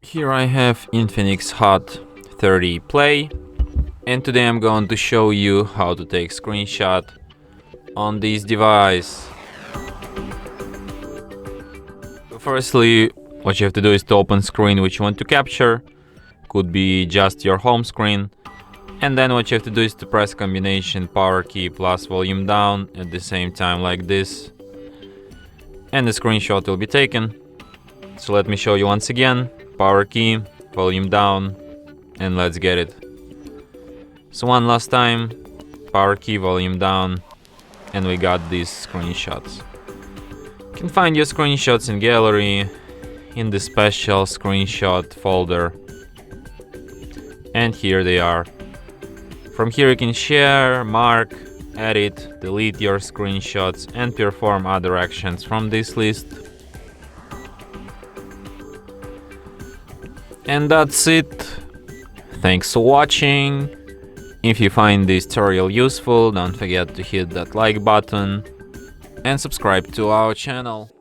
Here I have INFINIX Hot 30 Play, and today I'm going to show you how to take screenshot on this device. Firstly, what you have to do is to open screen which you want to capture. Could be just your home screen. And then what you have to do is to press combination power key plus volume down at the same time like this. And the screenshot will be taken. So let me show you once again. Power key, volume down, and let's get it. So one last time, power key, volume down, and we got these screenshots. You can find your screenshots in gallery, in the special screenshot folder. And here they are. From here you can share, mark, edit, delete your screenshots, and perform other actions from this list. And that's it. Thanks for watching. If you find this tutorial useful, don't forget to hit that like button and subscribe to our channel.